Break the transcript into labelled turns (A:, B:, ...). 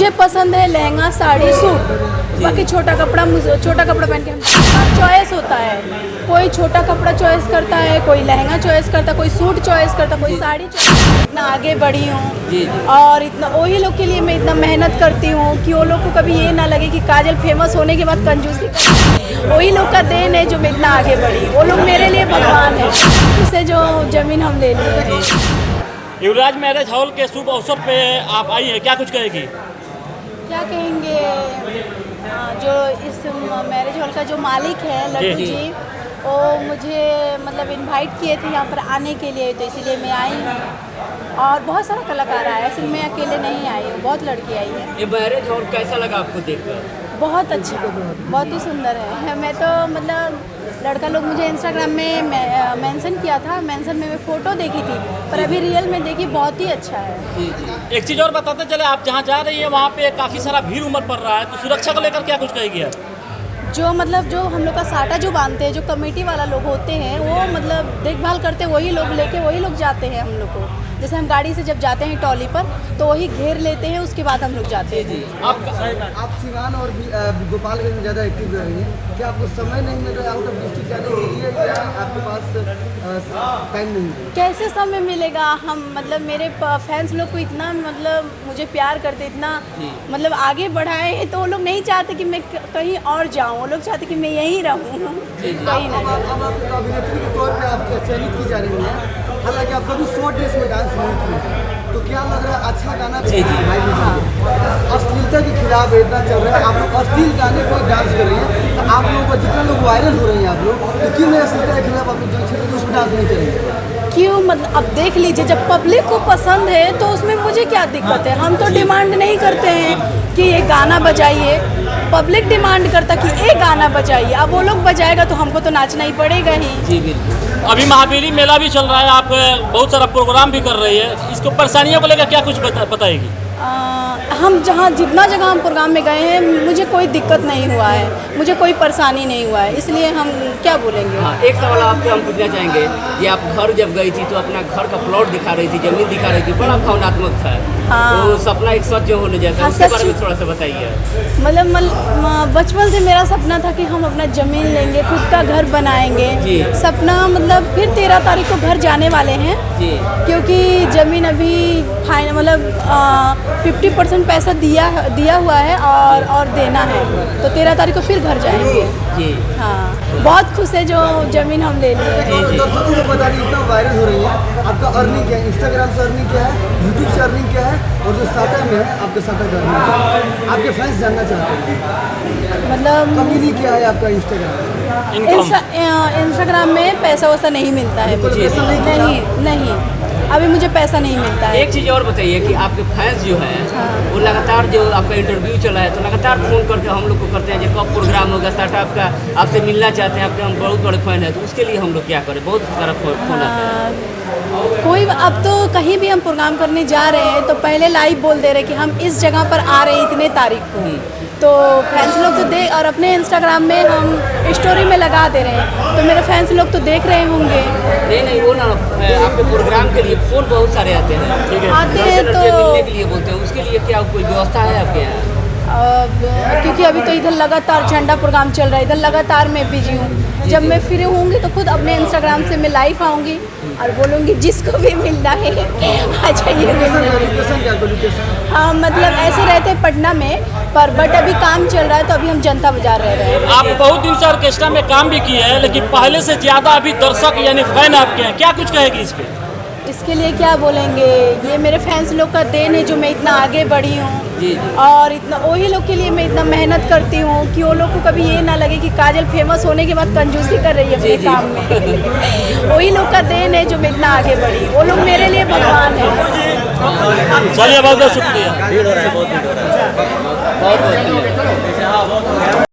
A: मुझे पसंद है लहंगा, साड़ी, सूट। बाकी छोटा कपड़ा पहन के हम चॉइस होता है। कोई छोटा कपड़ा चॉइस करता है, कोई लहंगा चॉइस करता है, कोई सूट चॉइस करता है, कोई साड़ी चॉइस। इतना आगे बढ़ी हूँ और इतना वही लोग के लिए मैं इतना मेहनत करती हूँ कि वो लोग को कभी ये ना लगे कि काजल फेमस होने के बाद कंजूसी कर। वही लोग का देन है जो मैं इतना आगे बढ़ी। वो लोग मेरे लिए भगवान है। उससे जो ज़मीन हम ले लिए।
B: युवराज मैरिज हॉल के शुभ अवसर पे आप आई हैं, क्या कुछ कहेगी?
A: क्या कहेंगे, जो इस मैरिज हॉल का जो मालिक है लड्डू जी, वो मुझे मतलब इनवाइट किए थे यहाँ पर आने के लिए, तो इसीलिए मैं आई हूँ। और बहुत सारा कलाकार आया है, सिर्फ मैं अकेले नहीं आई हूँ, बहुत लड़की आई है।
C: ये मैरिज हॉल कैसा लगा आपको देखकर?
A: बहुत अच्छा, बहुत ही सुंदर है। मैं तो मतलब लड़का लोग मुझे इंस्टाग्राम में मेंशन किया था, मेंशन में मैं फ़ोटो देखी थी, पर अभी रियल में देखी, बहुत ही अच्छा है।
B: एक चीज़ और बताते चले, आप जहाँ जा रही है वहाँ पे काफ़ी सारा भीड़ उमड़ पड़ रहा है, तो सुरक्षा को लेकर क्या कुछ कहेगी आप?
A: जो मतलब जो हम लोग का साटा जो बांधते हैं, जो कमेटी वाला लोग होते हैं, वो मतलब देखभाल करते वही लोग, लेके वही लोग जाते हैं हम लोग को। जैसे हम गाड़ी से जब जाते हैं ट्रॉली पर, तो वही घेर लेते हैं, उसके बाद हम लोग जाते हैं।
D: आप सिवान और गोपालगंज में ज़्यादा एक्टिव रह रही हैं, क्या आपको समय नहीं मिल रहा है आउट ऑफ डिस्ट्रिक्ट जाने के लिए, या आपके पास टाइम नहीं है?
A: कैसे समय मिलेगा? हम मतलब मेरे फैंस लोग को इतना मतलब मुझे प्यार करते, इतना मतलब आगे बढ़ाए हैं, तो वो लोग नहीं चाहते कि मैं कहीं और जाऊँ। वो लोग चाहते कि मैं यहीं रहूँ, कहीं ना जाऊँ।
D: अब आप अभिनेत्री के तौर पे आप चयनित की जा रही हैं, हालांकि आप कभी शॉर्ट ड्रेस में डांस नहीं किए, तो क्या लग रहा है अच्छा गाना अश्लीलता के खिलाफ इतना चल रहा है, आप लोग अश्लील गाने पर डांस कर रही हैं, तो आप लोगों को जितना लोग वायरल हो रहे हैं आप लोग, तो क्यों नहीं अश्लीलता के खिलाफ आप लोग जो क्षेत्र में उसमें डांस नहीं करेंगे?
A: क्यों? मतलब अब देख लीजिए, जब पब्लिक को पसंद है तो उसमें मुझे क्या दिक्कत है? हम तो डिमांड नहीं करते हैं कि ये गाना बजाइए, पब्लिक डिमांड करता कि ये गाना बजाइए। अब वो लोग बजाएगा तो हमको तो नाचना ही पड़ेगा ही।
C: जी बिल्कुल।
B: अभी महावीरी मेला भी चल रहा है, आप बहुत सारा प्रोग्राम भी कर रही है, इसको परेशानियों को लेकर क्या कुछ बताएगी?
A: हम जितना जगह हम प्रोग्राम में गए हैं, मुझे कोई दिक्कत नहीं हुआ है, मुझे कोई परेशानी नहीं हुआ है, इसलिए हम क्या बोलेंगे।
C: हाँ, एक सवाल आपसे हम पूछना चाहेंगे, ये आप घर जब गई थी तो अपना घर का प्लॉट दिखा रही थी, जमीन दिखा रही थी, बड़ा भावनात्मक था।
A: हाँ।
C: तो सपना एक सच जो होने जैसा, उसके बारे में थोड़ा सा बताइए।
A: मतलब बचपन से मेरा सपना था कि हम अपना ज़मीन लेंगे, खुद का घर बनाएंगे। सपना मतलब फिर 13 तारीख को घर जाने वाले हैं, क्योंकि ज़मीन अभी फाइनल मतलब 50% पैसा दिया हुआ है और देना है, तो 13 तारीख को फिर घर जाएंगे।
C: जी
A: हाँ, बहुत खुश है जो ज़मीन हम ले लिए।
D: दर्शकों को बता रही, इतना वायरल हो रही है, आपका अर्निंग क्या है? इंस्टाग्राम से अर्निंग क्या है, यूट्यूब से अर्निंग क्या है, और जो साटा में है आपके साटा का अर्निंग, आपके फैंस जानना चाहते हैं
A: मतलब
D: कंपनी क्या है आपका
A: इंस्टाग्राम में पैसा वैसा नहीं मिलता है मुझे। नहीं, अभी मुझे पैसा नहीं मिलता है।
C: एक चीज़ और बताइए कि आपके फैंस जो हैं, वो लगातार जो आपका इंटरव्यू चला है, तो लगातार फ़ोन करके हम लोग को करते हैं, जो कब प्रोग्राम होगा, स्टार्टअप का आपसे मिलना चाहते हैं, आपके हम बहुत बड़े फैन हैं, तो उसके लिए हम लोग क्या करें? बहुत सारा फोन आता है।
A: कोई अब तो कहीं भी हम प्रोग्राम करने जा रहे हैं तो पहले लाइव बोल दे रहे कि हम इस जगह पर आ रहे हैं इतने तारीख को, तो फैंस लोग तो देख, और अपने इंस्टाग्राम में हम स्टोरी में लगा दे रहे हैं, तो मेरे फैंस लोग तो देख रहे होंगे।
C: नहीं वो ना, आपके प्रोग्राम के लिए फ़ोन बहुत सारे आते हैं,
A: आते हैं तो
C: मिलने के लिए बोलते हैं, उसके लिए क्या कोई व्यवस्था है आपके यहाँ?
A: क्योंकि अभी तो इधर लगातार झंडा प्रोग्राम चल रहा है, इधर लगातार मैं बिजी हूँ। जब मैं फ्री होंगी तो खुद अपने इंस्टाग्राम से मैं लाइव आऊँगी और बोलूँगी जिसको भी मिलना है आ जाइए। हाँ, मतलब ऐसे रहते पटना में, पर बट अभी काम चल रहा है तो अभी हम जनता बाजार रह रहे हैं।
B: आप बहुत दिन से ऑर्केस्ट्रा में काम भी किए हैं, लेकिन पहले से ज़्यादा अभी दर्शक यानी फैन आपके हैं, क्या कुछ कहेगी इस पर?
A: इसके लिए क्या बोलेंगे, ये मेरे फैंस लोग का देन है जो मैं इतना आगे बढ़ी हूँ। और इतना वही लोग के लिए मैं इतना मेहनत करती हूँ कि वो लोग को कभी ये ना लगे कि काजल फेमस होने के बाद कंजूसी कर रही है अपने काम में। वही लोग का देन है जो मैं इतना आगे बढ़ी, वो लोग मेरे लिए भगवान है।
B: चलिए, बहुत बहुत शुक्रिया।
C: बहुत